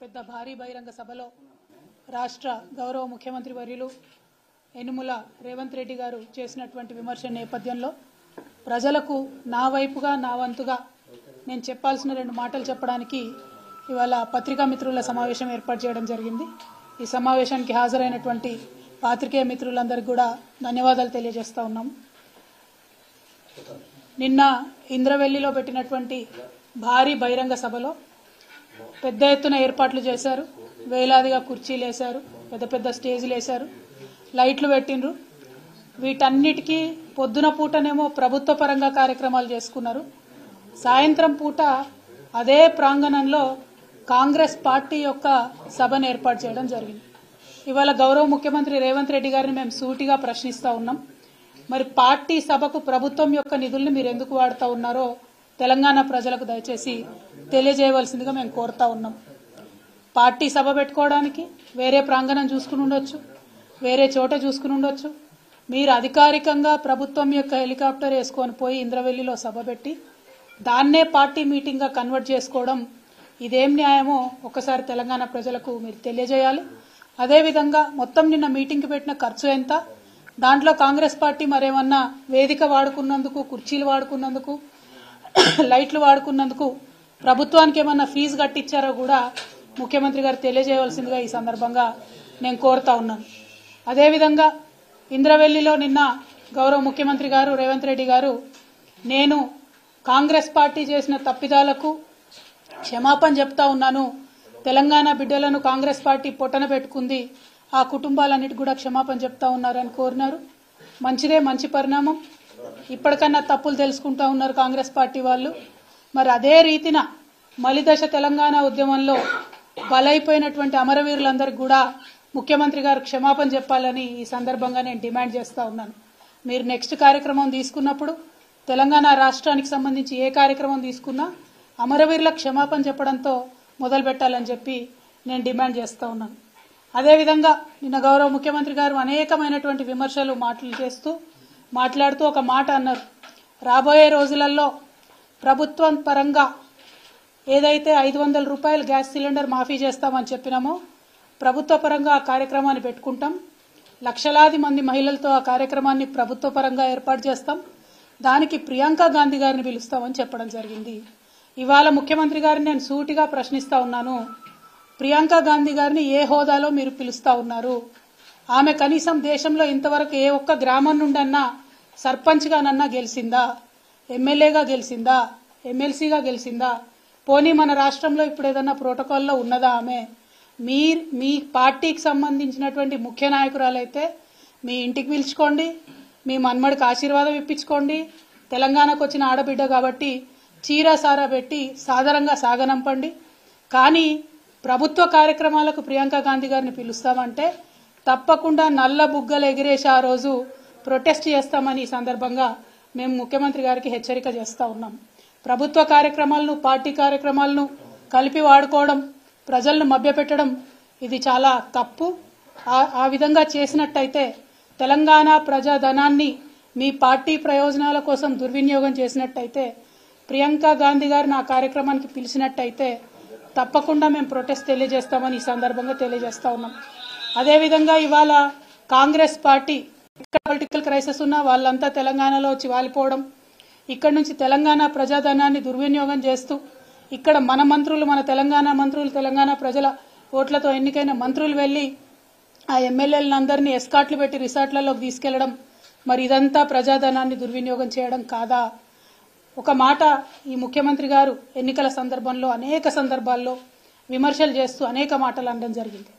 పెద్ద భారీ బహిరంగ సభలో రాష్ట్ర గౌరవ ముఖ్యమంత్రి వర్యులు యనుమల రేవంత్ రెడ్డి గారు చేసినటువంటి విమర్శ నేపథ్యంలో ప్రజలకు నా వైపుగా నా వంతుగా నేను చెప్పాల్సిన రెండు మాటలు చెప్పడానికి ఇవాళ పత్రికా మిత్రుల సమావేశం ఏర్పాటు చేయడం జరిగింది। ఈ సమావేశానికి హాజరైనటువంటి పాత్రికేయ మిత్రులందరికీ కూడా ధన్యవాదాలు తెలియజేస్తా ఉన్నాం। నిన్న ఇంద్రవెల్లిలో పెట్టినటువంటి భారీ బహిరంగ సభలో పెద్ద ఎత్తున ఏర్పాట్లు చేశారు। వేలాదిగా కుర్చీలు వేశారు, పెద్ద పెద్ద స్టేజీలు వేశారు, లైట్లు పెట్టిండ్రు। వీటన్నిటికీ పొద్దున పూటనేమో ప్రభుత్వ పరంగా కార్యక్రమాలు చేసుకున్నారు, సాయంత్రం పూట అదే ప్రాంగణంలో కాంగ్రెస్ పార్టీ యొక్క సభను ఏర్పాటు చేయడం జరిగింది। ఇవాళ గౌరవ ముఖ్యమంత్రి రేవంత్ రెడ్డి గారిని మేము సూటిగా ప్రశ్నిస్తా ఉన్నాం, మరి పార్టీ సభకు ప్రభుత్వం యొక్క నిధుల్ని మీరు ఎందుకు వాడుతూ ఉన్నారో తెలంగాణ ప్రజలకు దయచేసి తెలియజేయవలసిందిగా మేము కోరుతా ఉన్నాం। పార్టీ సభ పెట్టుకోవడానికి వేరే ప్రాంగణం చూసుకుని ఉండొచ్చు, వేరే చోట చూసుకుని ఉండొచ్చు, మీరు అధికారికంగా ప్రభుత్వం యొక్క హెలికాప్టర్ వేసుకొని పోయి ఇంద్రవెల్లిలో సభ పెట్టి దాన్నే పార్టీ మీటింగ్గా కన్వర్ట్ చేసుకోవడం ఇదేం న్యాయమో ఒకసారి తెలంగాణ ప్రజలకు మీరు తెలియజేయాలి। అదేవిధంగా మొత్తం నిన్న మీటింగ్కి పెట్టిన ఖర్చు ఎంత, దాంట్లో కాంగ్రెస్ పార్టీ మరేమన్నా వేదిక వాడుకున్నందుకు, కుర్చీలు వాడుకున్నందుకు, లైట్లు వాడుకున్నందుకు ప్రభుత్వానికి ఏమన్నా ఫీజు కట్టించారో కూడా ముఖ్యమంత్రి గారు తెలియజేయవలసిందిగా ఈ సందర్భంగా నేను కోరుతా ఉన్నాను। అదేవిధంగా ఇంద్రవెల్లిలో నిన్న గౌరవ ముఖ్యమంత్రి గారు రేవంత్ రెడ్డి గారు నేను కాంగ్రెస్ పార్టీ చేసిన తప్పిదాలకు క్షమాపణ చెప్తా ఉన్నాను, తెలంగాణ బిడ్డలను కాంగ్రెస్ పార్టీ పొట్టన పెట్టుకుంది, ఆ కుటుంబాలన్నిటి కూడా క్షమాపణ చెప్తా ఉన్నారని కోరినారు। మంచిదే, మంచి పరిణామం, ఇప్పటికన్నా తప్పులు తెలుసుకుంటా ఉన్నారు కాంగ్రెస్ పార్టీ వాళ్ళు। మరి అదే రీతిన మలిదశ తెలంగాణ ఉద్యమంలో బలైపోయినటువంటి అమరవీరులందరికీ కూడా ముఖ్యమంత్రి గారు క్షమాపణ చెప్పాలని ఈ సందర్భంగా నేను డిమాండ్ చేస్తా ఉన్నాను। మీరు నెక్స్ట్ కార్యక్రమం తీసుకున్నప్పుడు తెలంగాణ రాష్ట్రానికి సంబంధించి ఏ కార్యక్రమం తీసుకున్నా అమరవీరులకు క్షమాపణ చెప్పడంతో మొదలు పెట్టాలని చెప్పి నేను డిమాండ్ చేస్తా ఉన్నాను। అదేవిధంగా నిన్న గౌరవ ముఖ్యమంత్రి గారు అనేకమైనటువంటి విమర్శలు మాట్లాడుతూ ఒక మాట అన్నారు, రాబోయే రోజులలో ప్రభుత్వం పరంగా ఏదైతే 500 రూపాయలు గ్యాస్ సిలిండర్ మాఫీ చేస్తామని చెప్పినామో ప్రభుత్వ పరంగా ఆ కార్యక్రమాన్ని పెట్టుకుంటాం, లక్షలాది మంది మహిళలతో ఆ కార్యక్రమాన్ని ప్రభుత్వ పరంగా ఏర్పాటు చేస్తాం, దానికి ప్రియాంక గాంధీ గారిని పిలుస్తామని చెప్పడం జరిగింది। ఇవాళ ముఖ్యమంత్రి గారిని నేను సూటిగా ప్రశ్నిస్తా ఉన్నాను, ప్రియాంక గాంధీ గారిని ఏ హోదాలో మీరు పిలుస్తా ఉన్నారు? ఆమె కనీసం దేశంలో ఇంతవరకు ఏ ఒక్క గ్రామం నుండన్నా సర్పంచ్గానన్నా గెలిచిందా, ఎమ్మెల్యేగా గెలిచిందా, ఎమ్మెల్సీగా గెలిచిందా? పోనీ మన రాష్ట్రంలో ఇప్పుడు ఏదన్నా ప్రోటోకాల్లో ఉన్నదా ఆమె? మీ పార్టీకి సంబంధించినటువంటి ముఖ్య నాయకురాలైతే మీ ఇంటికి పిలుచుకోండి, మీ మన్మడికి ఆశీర్వాదం ఇప్పించుకోండి, తెలంగాణకు వచ్చిన ఆడబిడ్డ కాబట్టి చీర సారా పెట్టి సాధారణంగా సాగనంపండి, కానీ ప్రభుత్వ కార్యక్రమాలకు ప్రియాంక గాంధీ గారిని పిలుస్తామంటే తప్పకుండా నల్ల బుగ్గలు ఎగిరేసి ఆ రోజు ప్రొటెస్ట్ చేస్తామని ఈ సందర్భంగా మేము ముఖ్యమంత్రి గారికి హెచ్చరిక చేస్తా ఉన్నాం। ప్రభుత్వ కార్యక్రమాలను, పార్టీ కార్యక్రమాలను కలిపి వాడుకోవడం, ప్రజలను మభ్యపెట్టడం ఇది చాలా తప్పు। ఆ విధంగా చేసినట్టయితే తెలంగాణ ప్రజాధనాన్ని మీ పార్టీ ప్రయోజనాల కోసం దుర్వినియోగం చేసినట్టయితే, ప్రియాంక గాంధీ గారిని ఆ కార్యక్రమానికి పిలిచినట్టయితే తప్పకుండా మేము ప్రొటెస్ట్ తెలియజేస్తామని ఈ సందర్భంగా తెలియజేస్తా ఉన్నాం। అదేవిధంగా ఇవాళ కాంగ్రెస్ పార్టీ ఇక్కడ పొలిటికల్ క్రైసిస్ ఉన్న వాళ్ళంతా తెలంగాణలో వచ్చి వాలిపోవడం, ఇక్కడ నుంచి తెలంగాణ ప్రజాధనాన్ని దుర్వినియోగం చేస్తూ ఇక్కడ మన మంత్రులు, మన తెలంగాణ మంత్రులు, తెలంగాణ ప్రజల ఓట్లతో ఎన్నికైన మంత్రులు వెళ్ళి ఆ ఎమ్మెల్యేలందరినీ ఎస్కాట్లు పెట్టి రిసార్ట్లలోకి తీసుకెళ్లడం, మరి ఇదంతా ప్రజాధనాన్ని దుర్వినియోగం చేయడం కాదా? ఒక మాట ఈ ముఖ్యమంత్రి గారు ఎన్నికల సందర్భంలో అనేక సందర్భాల్లో విమర్శలు చేస్తూ అనేక మాటలు అనడం జరిగింది।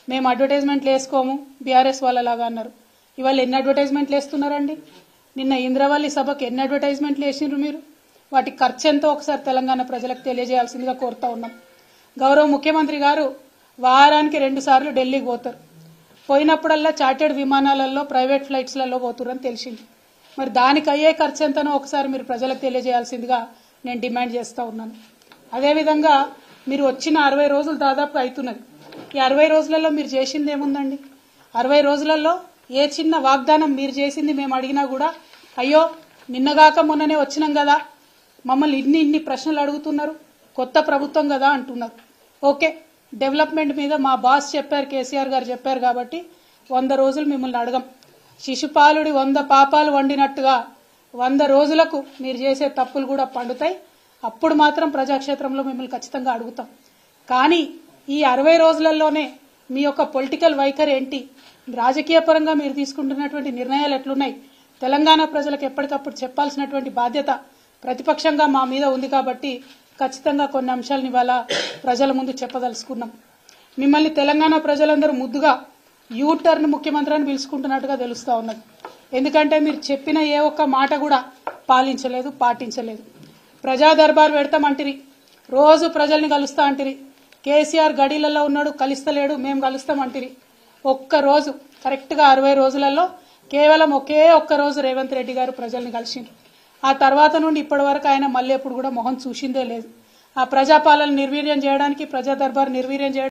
మేము అడ్వర్టైజ్మెంట్లు వేసుకోము బీఆర్ఎస్ వాళ్ళలాగా అన్నారు। ఇవాళ ఎన్ని అడ్వర్టైజ్మెంట్లు వేస్తున్నారండి? నిన్న ఇంద్రవల్లి సభకు ఎన్ని అడ్వర్టైజ్మెంట్లు వేసినారు మీరు? వాటి ఖర్చు ఎంతో ఒకసారి తెలంగాణ ప్రజలకు తెలియజేయాల్సిందిగా కోరుతా ఉన్నాం। గౌరవ ముఖ్యమంత్రి గారు వారానికి 2 సార్లు ఢిల్లీకి పోతారు, పోయినప్పుడల్లా చార్టెడ్ విమానాలలో, ప్రైవేట్ ఫ్లైట్స్లలో పోతురని తెలిసింది, మరి దానికి అయ్యే ఖర్చు ఎంతనో ఒకసారి మీరు ప్రజలకు తెలియజేయాల్సిందిగా నేను డిమాండ్ చేస్తా ఉన్నాను। అదేవిధంగా మీరు వచ్చిన 60 రోజులు దాదాపు అవుతున్నది, ఈ 60 రోజులలో మీరు చేసింది ఏముందండి? 60 రోజులలో ఏ చిన్న వాగ్దానం మీరు చేసింది మేము అడిగినా కూడా అయ్యో నిన్నగాక మొన్ననే వచ్చినాం కదా, మమ్మల్ని ఇన్ని ప్రశ్నలు అడుగుతున్నారు, కొత్త ప్రభుత్వం కదా అంటున్నారు। ఓకే, డెవలప్మెంట్ మీద మా బాస్ చెప్పారు, కేసీఆర్ గారు చెప్పారు కాబట్టి 100 రోజులు మిమ్మల్ని అడగం. శిశుపాలుడి 100 పాపాలు వండినట్టుగా 100 రోజులకు మీరు చేసే తప్పులు కూడా పండుతాయి. అప్పుడు మాత్రం ప్రజాక్షేత్రంలో మిమ్మల్ని ఖచ్చితంగా అడుగుతాం. కానీ ఈ 60 రోజులలోనే మీ యొక్క పొలిటికల్ వైఖరి ఏంటి, రాజకీయ పరంగా మీరు తీసుకుంటున్నటువంటి నిర్ణయాలు ఎట్లున్నాయి, తెలంగాణ ప్రజలకు ఎప్పటికప్పుడు చెప్పాల్సినటువంటి బాధ్యత ప్రతిపక్షంగా మా మీద ఉంది. కాబట్టి ఖచ్చితంగా కొన్ని అంశాలను ఇవాళ ప్రజల ముందు చెప్పదలుచుకున్నాం. మిమ్మల్ని తెలంగాణ ప్రజలందరూ ముద్దుగా యూటర్న్ ముఖ్యమంత్రి అని పిలుచుకుంటున్నట్టుగా తెలుస్తా ఉన్నది. ఎందుకంటే మీరు చెప్పిన ఏ ఒక్క మాట కూడా పాలించలేదు, పాటించలేదు. ప్రజా దర్బార్ పెడతామంటిరి, రోజు ప్రజల్ని కలుస్తా అంటిరి. కేసీఆర్ గడిలలో ఉన్నాడు, కలుస్తలేడు, మేము కలుస్తామంటిరి. ఒక్కరోజు కరెక్ట్గా 60 రోజులలో కేవలం ఒకే ఒక్క రోజు రేవంత్ రెడ్డి గారు ప్రజల్ని కలిసిండ్రు. ఆ తర్వాత నుండి ఇప్పటి వరకు ఆయన మళ్ళీ ఎప్పుడు కూడా మొహం చూసిందే లేదు. ఆ ప్రజాపాలన నిర్వీర్యం చేయడానికి, ప్రజా దర్బార్ నిర్వీర్యం చేయడానికి